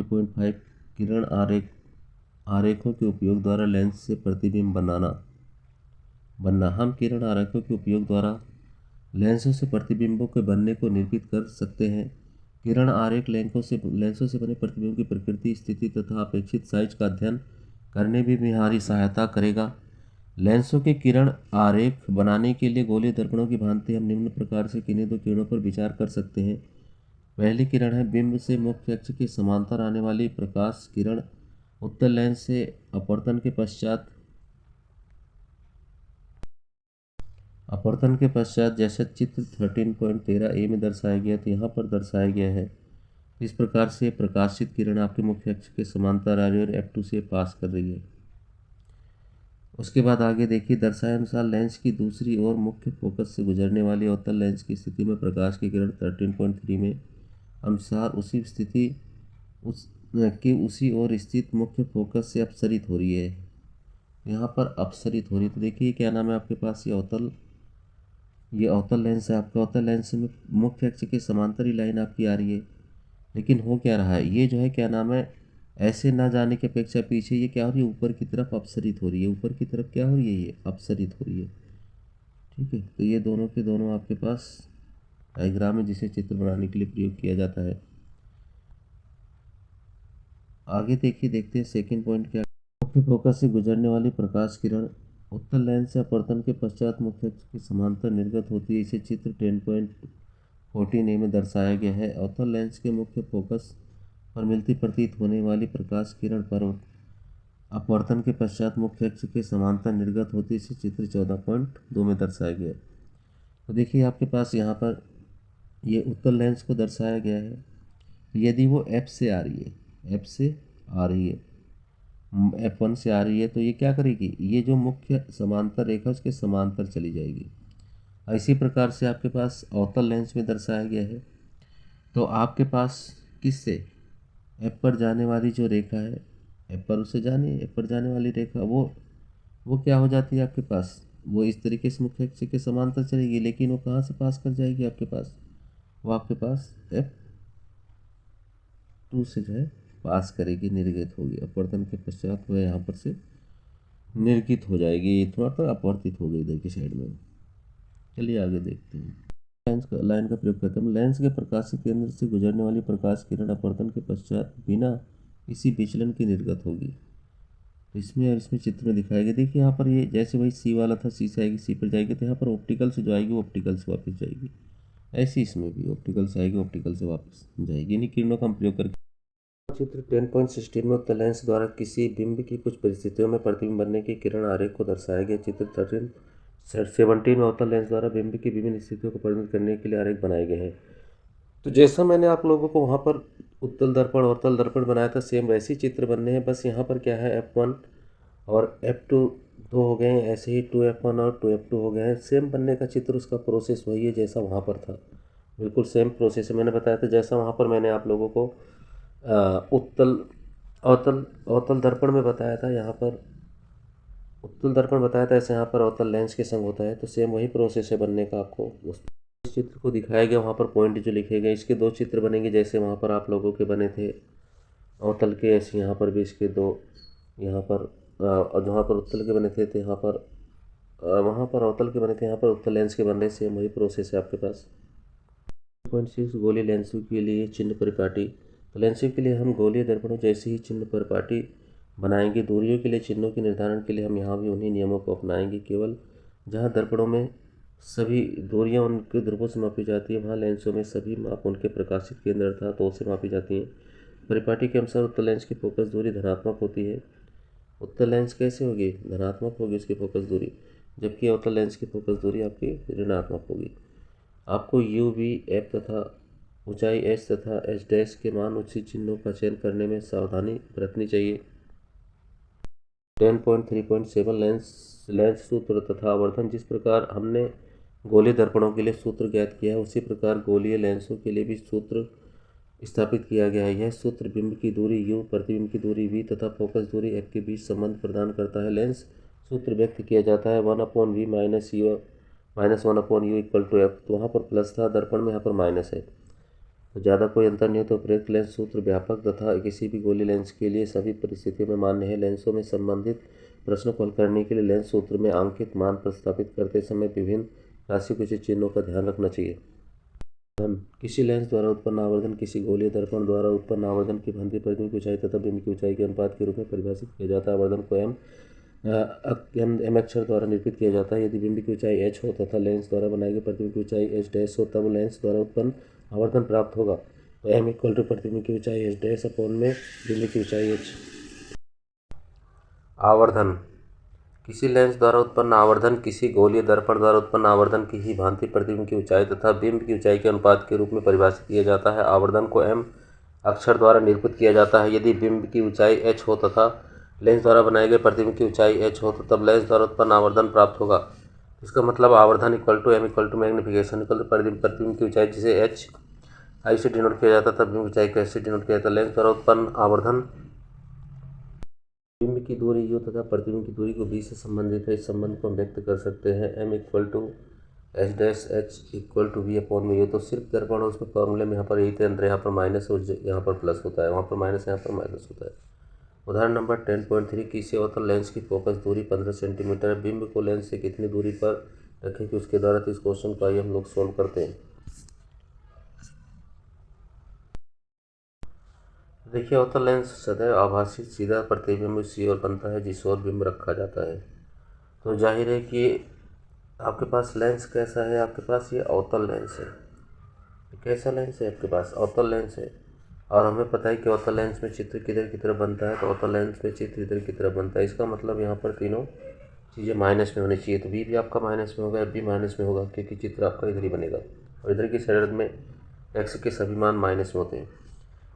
3.5 किरण आरेखों के उपयोग द्वारा लेंस से प्रतिबिंब बनना। हम किरण आरेखों के उपयोग द्वारा लेंसों से प्रतिबिंबों के बनने को निरूपित कर सकते हैं। किरण आरेख लेंसों से बने प्रतिबिंब की प्रकृति, स्थिति तथा अपेक्षित साइज का अध्ययन करने में भी हमारी सहायता करेगा। लेंसों के किरण आरेख बनाने के लिए गोलीय दर्पणों की भांति हम निम्न प्रकार से किन्हीं दो किरणों पर विचार कर सकते हैं। पहली किरण है बिंब से मुख्य अक्ष के समांतर आने वाली प्रकाश किरण। उत्तल लेंस से अपवर्तन के पश्चात जैसा चित्र 13.13a में दर्शाया गया तो यहाँ पर दर्शाया गया है। इस प्रकार से प्रकाशित किरण आपके मुख्य अक्ष के समांतर आ रही है और F2 से पास कर रही है। उसके बाद आगे देखिए, दर्शाए अनुसार लेंस की दूसरी ओर मुख्य फोकस से गुजरने वाली अवतल लेंस की स्थिति में प्रकाश की किरण 13.3 में अनुसार उसी ओर स्थित मुख्य फोकस से अपसरित हो रही है। यहाँ पर अपसरित हो रही है तो देखिए क्या नाम है आपके पास, ये अवतल लेंस है आपका। अवतल लेंस में मुख्य अक्ष के समांतर ही लाइन आपकी आ रही है, लेकिन हो क्या रहा है, ये जो है क्या नाम है, ऐसे ना जाने की अपेक्षा पीछे ये क्या हो रही है, ऊपर की तरफ अपसरित हो रही है। ऊपर की तरफ क्या हो रही है, ये अपसरित हो रही है। ठीक है, तो ये दोनों के दोनों आपके पास डायग्राम है जिसे चित्र बनाने के लिए प्रयोग किया जाता है। आगे देखिए, देखते हैं सेकंड पॉइंट क्या। मुख्य फोकस से गुजरने वाली प्रकाश किरण उत्तल लेंस से अपवर्तन के पश्चात मुख्य अक्ष के समांतर निर्गत होती है। इसे चित्र 10.14a में दर्शाया गया है। अवतल लेंस के मुख्य फोकस पर मिलती प्रतीत होने वाली प्रकाश किरण पर अपवर्तन के पश्चात मुख्य अक्ष के समांतर निर्गत होती है। इसे चित्र 14.2 में दर्शाया गया है। तो देखिए आपके पास यहाँ पर ये उत्तल लेंस को दर्शाया गया है। यदि वो F से आ रही है, F1 से आ रही है, तो ये क्या करेगी, ये जो मुख्य समांतर रेखा उसके समांतर चली जाएगी। इसी प्रकार से आपके पास अवतल लेंस में दर्शाया गया है। तो आपके पास किससे F पर जाने वाली जो रेखा है, F पर जाने वाली रेखा वो क्या हो जाती है आपके पास, वो इस तरीके से मुख्य अक्ष के समांतर चलेगी, लेकिन वो कहाँ से पास कर जाएगी आपके पास, वो आपके पास F2 से जो है पास करेगी, निर्गत होगी। अपवर्तन के पश्चात वह यहाँ पर से निर्गित हो जाएगी, थोड़ा सा अपवर्तित हो गई इधर की साइड में। चलिए आगे देखते हैं। लाइन का प्रयोग करते हैं। लेंस के प्रकाशित केंद्र से गुजरने वाली प्रकाश किरण अपवर्तन के पश्चात बिना किसी विचलन के निर्गत होगी। इसमें चित्र में दिखाया गया। देखिए यहाँ पर ये जैसे वही सी वाला था, सी से आएगी, सी पर जाएगी, तो यहाँ पर ऑप्टिकल से जो आएगी वो ऑप्टिकल से वापस जाएगी। ऐसे इसमें भी ऑप्टिकल से आएगी, ऑप्टिकल से वापस जाएगी। इन्हीं किरणों का हम प्रयोग करके चित्र 10.16 में उत्तल लेंस द्वारा किसी बिंब की कुछ परिस्थितियों में प्रतिबिंब बनने की किरण आरेख को दर्शाया गया। चित्र 13.17 में उत्तल लेंस द्वारा बिंब की विभिन्न स्थितियों को परिवर्तित करने के लिए आरेख बनाए गए हैं। तो जैसा मैंने आप लोगों को वहाँ पर उत्तल दर्पण और तल दर्पण बनाया था, सेम वैसे ही चित्र बनने हैं। बस यहाँ पर क्या है, F1 और F2 दो हो गए हैं, ऐसे ही 2F1 और 2F2 हो गए हैं। सेम बनने का चित्र, उसका प्रोसेस वही है जैसा वहाँ पर था, बिल्कुल सेम प्रोसेस है। मैंने बताया था जैसा वहाँ पर मैंने आप लोगों को अवतल दर्पण में बताया था, यहाँ पर उत्तल दर्पण बताया था, ऐसे यहाँ पर अवतल लेंस के संग होता है। तो सेम वही प्रोसेस है बनने का। आपको उस चित्र को दिखाया गया, वहाँ पर पॉइंट जो लिखे गए, इसके दो चित्र बनेंगे जैसे वहाँ पर आप लोगों के बने थे अवतल के, ऐसे यहाँ पर भी इसके दो, यहाँ पर जहाँ पर उत्तल के बने थे तो यहाँ पर वहाँ पर अवतल के बने थे, यहाँ पर उत्तल लेंस के बन रहे। सेम वही प्रोसेस है आपके पास। 2.6 गोलीय लेंसों के लिए चिन्ह परिपाटी। तो लेंसों के लिए हम गोलीय दर्पणों जैसे ही चिन्ह परिपाटी बनाएंगे। दूरियों के लिए चिन्हों के निर्धारण के लिए हम यहाँ भी उन्हीं नियमों को अपनाएंगे। केवल जहाँ दर्पणों में सभी दूरियाँ उनके ध्रुवों से मापी जाती है, वहाँ लेंसों में सभी माप उनके प्रकाशित केंद्र अर्थात O से मापी जाती हैं। परिपाटी के अनुसार उत्तल लेंस की फोकस दूरी धनात्मक होती है। उत्तल लेंस कैसे होगी, धनात्मक होगी उसकी फोकस दूरी, जबकि अवतल लेंस की फोकस दूरी आपकी ऋणात्मक होगी। आपको U, V, F तथा ऊंचाई H तथा H' के मान उचित चिन्हों का चयन करने में सावधानी बरतनी चाहिए। 10.3.7 लेंस सूत्र तथा आवर्धन। जिस प्रकार हमने गोलीय दर्पणों के लिए सूत्र ज्ञात किया है, उसी प्रकार गोलीय लेंसों के लिए भी सूत्र स्थापित किया गया है। यह सूत्र बिंब की दूरी U, प्रतिबिंब की दूरी V तथा फोकस दूरी F के बीच संबंध प्रदान करता है। लेंस सूत्र व्यक्त किया जाता है 1/V -1/U = F। तो वहाँ पर प्लस था दर्पण में, यहाँ पर माइनस है। तो ज़्यादा कोई अंतर नहीं हो तो प्रयुक्त लेंस सूत्र व्यापक तथा किसी भी गोलीय लेंस के लिए सभी परिस्थितियों में मान्य है। लेंसों में संबंधित प्रश्नों को हल करने के लिए लेंस सूत्र में अंकित मान प्रतिस्थापित करते समय विभिन्न राशि कुछ चिन्हों का ध्यान रखना चाहिए। किसी लेंस द्वारा उत्पन्न आवर्धन किसी गोलीय दर्पण द्वारा उत्पन्न आवर्धन की भांति प्रतिबिंब की ऊंचाई तथा बिंब की ऊंचाई के अनुपात के रूप में परिभाषित किया जाता है। आवर्धन को एम अक्षर द्वारा निरूपित किया जाता है। यदि बिंब की ऊंचाई h हो तथा लेंस द्वारा बनाई गई प्रतिबिंब की ऊंचाई h डैश हो तब लेंस द्वारा उत्पन्न आवर्धन प्राप्त होगा। तो m इक्वल टू प्रतिबिंब की ऊंचाई h डैश अपॉन में बिंब की ऊंचाई h। आवर्धन किसी लेंस द्वारा उत्पन्न आवर्धन किसी गोलीय दर्पण द्वारा उत्पन्न आवर्धन की ही भांति प्रतिबिंब की ऊंचाई तथा बिंब की ऊंचाई के अनुपात के रूप में परिभाषित किया जाता है। आवर्धन को m अक्षर द्वारा निरूपित किया जाता है। यदि बिंब की ऊंचाई h हो तथा लेंस द्वारा बनाए गए प्रतिबिंब की ऊंचाई h हो तो तब लेंस द्वारा उत्पन्न आवर्धन प्राप्त होगा। इसका मतलब आवर्धन equal to m equal to magnification equal to प्रतिबिंब की ऊंचाई जिसे h i से डिनोट किया जाता है तब बिंब की ऊंचाई को h से डिनोट किया जाता है। लेंस द्वारा उत्पन्न आवर्धन बिंब की दूरी u तथा प्रतिबिंब की दूरी को b से संबंधित है। इस संबंध को हम व्यक्त कर सकते हैं m equal to h dash h equal to v upon में u। तो सिर्फ दर्पण उसमें फॉर्मूले में यहाँ पर यही थे, अंदर यहाँ पर माइनस और यहाँ पर प्लस होता है, वहाँ पर माइनस यहाँ पर माइनस होता है। उदाहरण नंबर 10.3 किसी अवतल लेंस की फोकस दूरी 15 सेंटीमीटर है। बिंब को लेंस से कितनी दूरी पर रखें कि उसके द्वारा इस क्वेश्चन को आइए हम लोग सोल्व करते हैं। देखिए अवतल लेंस सदैव आभासी सीधा प्रतिबिंब सी ओर बनता है जिस ओर बिंब रखा जाता है। तो जाहिर है कि आपके पास लेंस कैसा है, आपके पास ये अवतल लेंस है। कैसा लेंस है आपके पास? अवतल लेंस है। और हमें पता है कि अवतल लेंस में चित्र किधर की तरफ बनता है, तो अवतल लेंस में चित्र इधर की तरफ बनता है। इसका मतलब यहाँ पर तीनों चीज़ें माइनस में होनी चाहिए। तो बी भी आपका माइनस में होगा, एफ भी माइनस में होगा, क्योंकि चित्र आपका इधर ही बनेगा और इधर की साइड में एक्स के सभी मान माइनस में होते हैं।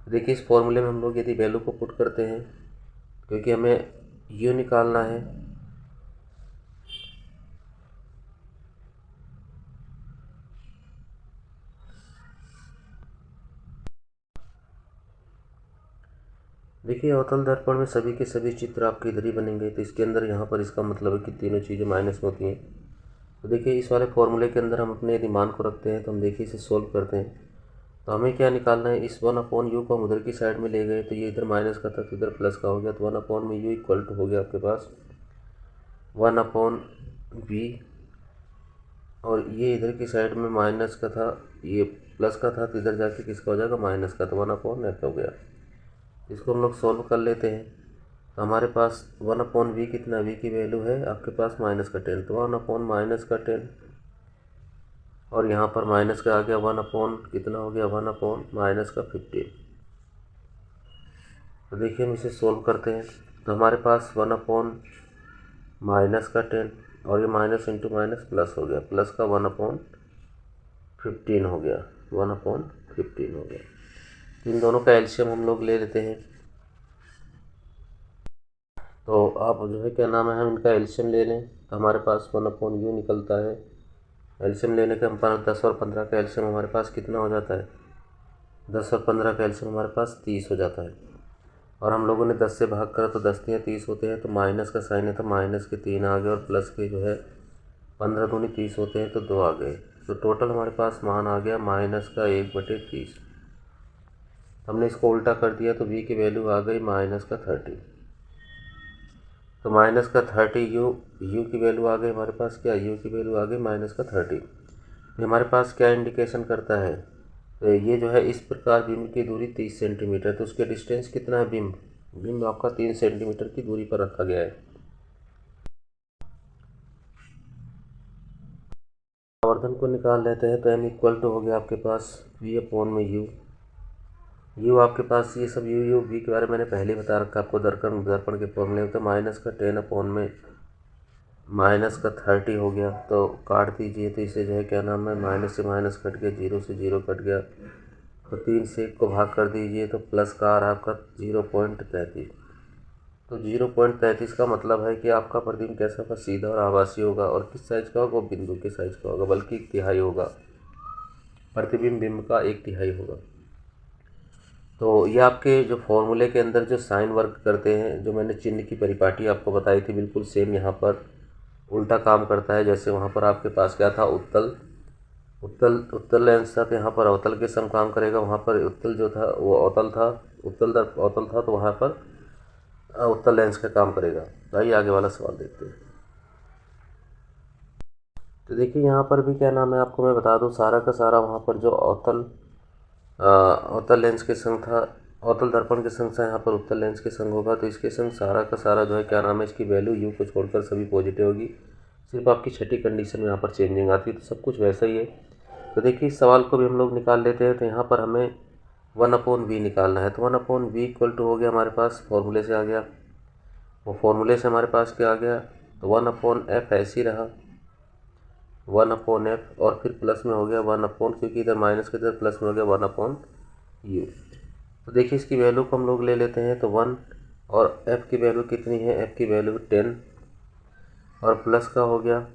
देखिए इस फॉर्मूले में हम लोग यदि वैल्यू को पुट करते हैं, क्योंकि हमें यू निकालना है, देखिए अवतल दर्पण में सभी के सभी चित्र आपके इधर ही बनेंगे। तो इसके अंदर यहाँ पर इसका मतलब है कि तीनों चीज़ें माइनस में होती हैं। तो देखिए इस वाले फॉर्मूले के अंदर हम अपने यदि मान को रखते हैं तो हम देखिए इसे सोल्व करते हैं। तो हमें क्या निकालना है, इस 1/u को हम उधर की साइड में ले गए तो ये इधर माइनस का था तो इधर प्लस का हो गया। तो 1/u इक्वल टू हो गया आपके पास 1/v, और ये इधर की साइड में माइनस का था, ये प्लस का था तो इधर जाके किसका हो जाएगा, माइनस का। तो 1/f हो गया। इसको हम लोग सॉल्व कर लेते हैं। तो हमारे पास 1/v कितना, v की वैल्यू है आपके पास माइनस का 10, तो 1/-10, और यहाँ पर माइनस का आ गया 1/ कितना हो गया, 1/-15। तो देखिए हम इसे सोल्व करते हैं। तो हमारे पास 1/-10 और ये माइनस इंटू माइनस प्लस हो गया, प्लस का 1/15 हो गया, 1/15 हो गया। इन दोनों का एलसीएम हम लोग ले लेते हैं। तो आप जो है क्या नाम है, हम इनका एलसीएम ले लें तो हमारे पास 1/u निकलता है। एलसीएम लेने के हम 10 और 15 का एलसीएम हमारे पास कितना हो जाता है, 10 और 15 का एलसीएम हमारे पास 30 हो जाता है। और हम लोगों ने 10 से भाग करा तो 10 या 30 होते हैं, तो माइनस का साइन है तो माइनस के 3 आ गए, और प्लस के जो है 15 दूनी 30 होते हैं तो 2 आ गए। तो टोटल हमारे पास मान आ गया माइनस का 1/30। हमने इसको उल्टा कर दिया तो v की वैल्यू आ गई माइनस का 30। तो माइनस का 30 u की वैल्यू आ गई हमारे पास, क्या u की वैल्यू आ गई माइनस का 30। ये हमारे पास क्या इंडिकेशन करता है, तो ये जो है इस प्रकार बिंब की दूरी 30 सेंटीमीटर, तो उसके डिस्टेंस कितना है, बिंब आपका 3 सेंटीमीटर की दूरी पर रखा गया है। आवर्धन को निकाल लेते हैं। तो m इक्वल टू हो गया आपके पास v/u। u आपके पास ये सब u v के बारे में मैंने पहले बता रखा आपको, दर्पण के फॉर्मूले में। तो माइनस का 10 में माइनस का 30 हो गया, तो काट दीजिए। तो इसे जो है क्या नाम है, माइनस से माइनस कट गया, 0 से 0 कट गया, तो 3 से 1 को भाग कर दीजिए तो प्लस का आ रहा आपका 0.33। तो 0.33 का मतलब है कि आपका प्रतिबिंब कैसा होगा, सीधा और आभासी होगा। और किस साइज का होगा, बिंदु के साइज का होगा, बल्कि 1/3 होगा। प्रतिबिंब बिंब का 1/3 होगा। तो ये आपके जो फॉर्मूले के अंदर जो साइन वर्क करते हैं, जो मैंने चिन्ह की परिपाटी आपको बताई थी, बिल्कुल सेम यहाँ पर उल्टा काम करता है। जैसे वहाँ पर आपके पास क्या था, उत्तल लेंस था तो यहाँ पर अवतल के सम काम करेगा। वहाँ पर उत्तल जो था वो अवतल था, अवतल था, तो वहाँ पर उत्तल लेंस का काम करेगा। तो आइए आगे वाला सवाल देखते हैं। तो देखिए यहाँ पर भी क्या नाम है, आपको मैं बता दूँ, सारा का सारा वहाँ पर जो अवतल लेंस के संग था, अवतल दर्पण के संग था, यहाँ पर उत्तल लेंस के संग होगा। तो इसके संग सारा का सारा जो है क्या नाम है, इसकी वैल्यू यू को छोड़कर सभी पॉजिटिव होगी। सिर्फ आपकी छठी कंडीशन में यहाँ पर चेंजिंग आती है, तो सब कुछ वैसा ही है। तो देखिए इस सवाल को भी हम लोग निकाल लेते हैं। तो यहाँ पर हमें 1/v निकालना है। तो 1/v इक्वल टू हो गया हमारे पास, फॉर्मूले से आ गया, वो फॉर्मूले से हमारे पास क्या आ गया, तो 1/f ऐसे ही रहा, 1/f, और फिर प्लस में हो गया 1/, क्योंकि इधर माइनस के इधर प्लस में हो गया 1/u। तो देखिए इसकी वैल्यू को हम लोग ले लेते हैं। तो 1, और f की वैल्यू कितनी है, f की वैल्यू 10, और प्लस का हो गया,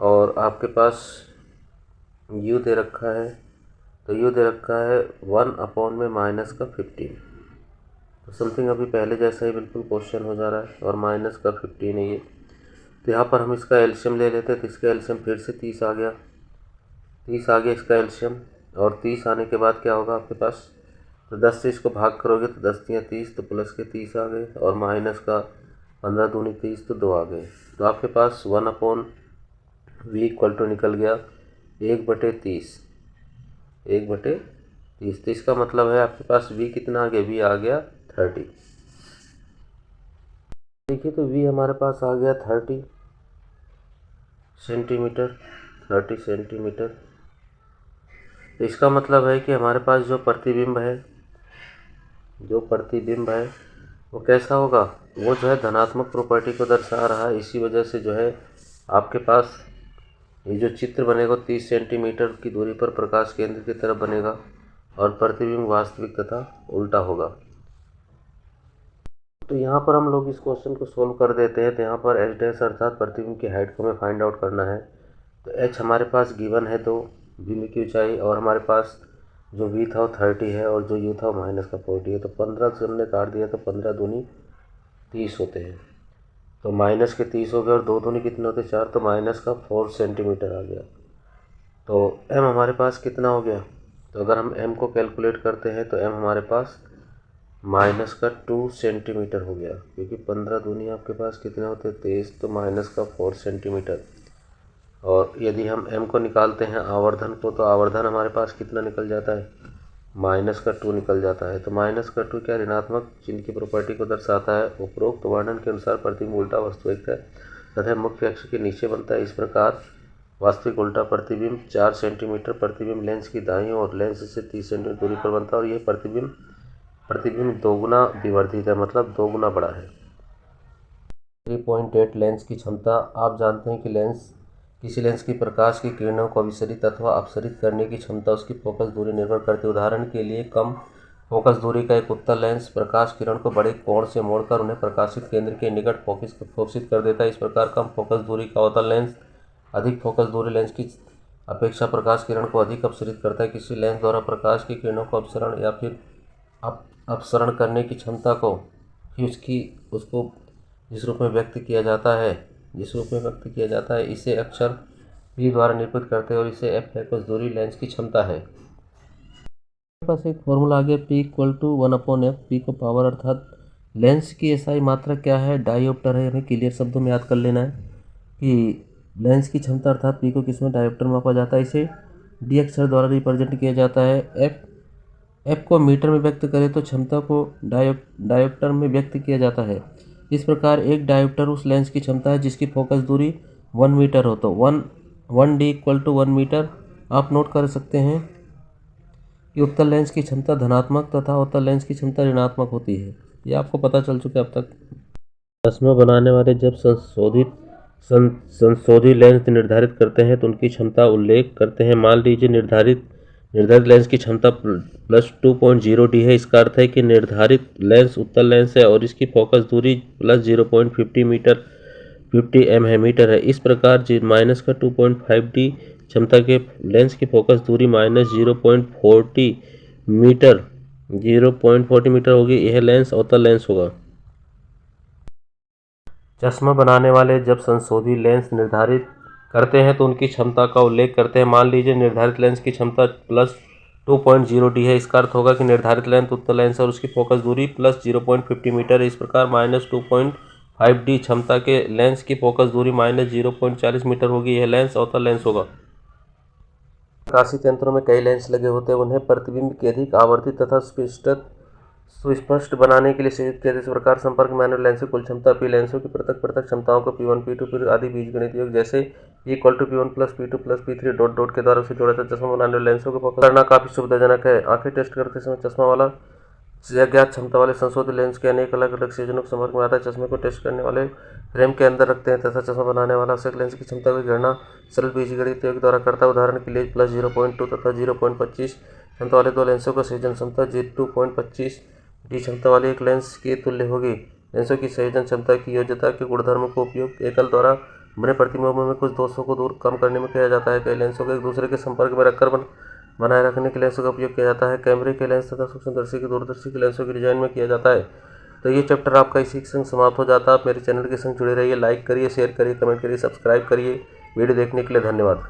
और आपके पास u दे रखा है। तो u दे रखा है 1/, में माइनस का 15। तो समथिंग अभी पहले जैसा ही बिल्कुल क्वेश्चन हो जा रहा है, और माइनस का 15 है ये। तो यहाँ पर हम इसका एल्शियम ले लेते हैं। तो इसका एल्शियम फिर से 30 आ गया, 30 आ गया इसका एल्शियम। और 30 आने के बाद क्या होगा आपके पास, तो 10 से इसको भाग करोगे तो 10 तियाँ 30, तो प्लस के 30 आ गए, और माइनस का 15 दूनी 30, तो 2 आ गए। तो आपके पास 1/v इक्वल टू निकल गया 1/30, 1/30। तो इसका मतलब है आपके पास v कितना आ गया, v आ गया 30। देखिए तो v हमारे पास आ गया 30 सेंटीमीटर, 30 सेंटीमीटर। तो इसका मतलब है कि हमारे पास जो प्रतिबिंब है वो कैसा होगा, वो जो है धनात्मक प्रॉपर्टी को दर्शा रहा है। इसी वजह से जो है आपके पास ये जो चित्र बनेगा 30 सेंटीमीटर की दूरी पर प्रकाश केंद्र की तरफ बनेगा, और प्रतिबिंब वास्तविक तथा उल्टा होगा। तो यहाँ पर हम लोग इस क्वेश्चन को सोल्व कर देते हैं। तो यहाँ पर h डैश अर्थात प्रतिबिंब की हाइट को हमें फाइंड आउट करना है। तो h हमारे पास गिवन है 2, बिंब की ऊंचाई, और हमारे पास जो v था वो 30 है, और जो u था वो माइनस का 40 है। तो 15 से हमने काट दिया, तो 15 दूनी 30 होते हैं। तो माइनस के 30 हो गए, और 2 दूनी कितने होते हैं, 4, तो माइनस का 4 सेंटीमीटर आ गया। तो m हमारे पास कितना हो गया, तो अगर हम m को कैलकुलेट करते हैं तो m हमारे पास माइनस का 2 सेंटीमीटर हो गया, क्योंकि 15 दूनी आपके पास कितने होते हैं, 23, तो माइनस का 4 सेंटीमीटर। और यदि हम m को निकालते हैं आवर्धन को, तो आवर्धन हमारे पास कितना निकल जाता है, माइनस का 2 निकल जाता है। तो माइनस का 2 क्या ऋणात्मक चिन्ह की प्रॉपर्टी को दर्शाता है। उपरोक्त वर्णन के अनुसार प्रतिबिंब उल्टा वास्तविक है तथा मुख्य अक्ष के नीचे बनता है। इस प्रकार वास्तविक उल्टा प्रतिबिंब 4 सेंटीमीटर प्रतिबिंब लेंस की दाईं और लेंस से 30 सेंटीमीटर दूरी पर बनता है, और यह प्रतिबिंब दोगुना विवर्धित है, मतलब 2 गुना बड़ा है। 3.8 लेंस की क्षमता। आप जानते हैं कि किसी लेंस की प्रकाश की किरणों को अभिसरित अथवा अपसरित करने की क्षमता उसकी फोकस दूरी निर्भर करती है। उदाहरण के लिए कम फोकस दूरी का एक उत्तल लेंस प्रकाश किरण को बड़े कोण से मोड़कर उन्हें प्रकाशित केंद्र के निकट फोकसित कर देता है। इस प्रकार कम फोकस दूरी का अवतल लेंस अधिक फोकस दूरी लेंस की अपेक्षा प्रकाश किरण को अधिक अपसरित करता है। किसी लेंस द्वारा प्रकाश की किरणों को अपसरण या फिर अपसरण करने की क्षमता को ही उसको जिस रूप में व्यक्त किया जाता है इसे अक्षर p द्वारा निरूपित करते हैं, और इसे f फोकस दूरी लेंस की क्षमता है। मेरे पास एक फॉर्मूला आ गया, p equal to 1/f, p को पावर अर्थात लेंस की एसआई मात्रा क्या है, डायोप्टर है। हमें क्लियर शब्दों में याद कर लेना है कि लेंस की क्षमता अर्थात p को किसमें डायोप्टर में मापा जाता है, इसे d अक्षर द्वारा रिप्रेजेंट किया जाता है। f को मीटर में व्यक्त करें तो क्षमता को डायोप्टर में व्यक्त किया जाता है। इस प्रकार एक डायोप्टर उस लेंस की क्षमता है जिसकी फोकस दूरी 1 मीटर हो। तो 1d इक्वल टू 1 मीटर। आप नोट कर सकते हैं कि उत्तल लेंस की क्षमता धनात्मक तथा अवतल लेंस की क्षमता ऋणात्मक होती है। ये आपको पता चल चुका है अब तक। चश्मा बनाने वाले जब संशोधित लेंस निर्धारित करते हैं तो उनकी क्षमता उल्लेख करते हैं। मान लीजिए निर्धारित लेंस की क्षमता प्लस 2.0d है। इसका अर्थ है कि निर्धारित लेंस उत्तल लेंस है और इसकी फोकस दूरी प्लस 0.50 मीटर है। इस प्रकार माइनस का 2.5d क्षमता के लेंस की फोकस दूरी माइनस 0.40 मीटर होगी। यह लेंस अवतल लेंस होगा। चश्मा बनाने वाले जब संशोधित लेंस निर्धारित करते हैं तो उनकी क्षमता का उल्लेख करते हैं। मान लीजिए निर्धारित लेंस की क्षमता +2.0D है। इसका अर्थ होगा कि निर्धारित लेंस उत्तल लेंस और उसकी फोकस दूरी +0.50 मीटर है। इस प्रकार -2.5D क्षमता के लेंस की फोकस दूरी -0.40 मीटर होगी। यह लेंस अवतल लेंस होगा। प्रकाशित यंत्रों में कई लेंस लगे होते हैं। उन्हें प्रतिबिंब की अधिक आवर्धित तथा सुस्पष्ट बनाने के लिए संयुक्त किया। इस प्रकार संपर्क में आने वाले लेंस की कुल क्षमता P लेंसों की पृथक क्षमताओं को P1 P2 P आदि बीजगणित योग जैसे P = P1 + P2 + P3 dot dot के द्वारा उसे जोड़ा जाता है। चश्मा बनाने वाले लेंसों को फोकस करना काफी सुविधाजनक है। आंखें टेस्ट करते समय चश्मा वाला ज्ञात क्षमता वाले संशोधित लेंस के अनेक अलग अलग संयोजनों के संपर्क में आता है। चश्मे को टेस्ट करने वाले फ्रेम के अंदर रखते हैं तथा चश्मा बनाने वाला आवश्यक लेंस की क्षमता की गणना सरल बीजगणित योग द्वारा करता है। उदाहरण के लिए +0.2 तथा 0.25 क्षमता वाले दो लेंसों का संयोजन क्षमता 2.25D क्षमता वाले एक लेंस के तुल्य होगी। लेंसों की संयोजन क्षमता की योज्यता के गुणधर्म को उपयोग एकल द्वारा बने प्रतिबिंबों में कुछ दोषों को दूर कम करने में किया जाता है। कई लेंसों को एक दूसरे के संपर्क में रखकर बनाए रखने के लेंसों का उपयोग किया जाता है। कैमरे के लेंस तथा सूक्ष्मदर्शी के दूरदर्शी के लेंसों के डिजाइन में किया जाता है। तो ये चैप्टर आपका इसी के संग समाप्त हो जाता है। आप मेरे चैनल के संग जुड़े रहिए, लाइक करिए, शेयर करिए, कमेंट करिए, सब्सक्राइब करिए। वीडियो देखने के लिए धन्यवाद।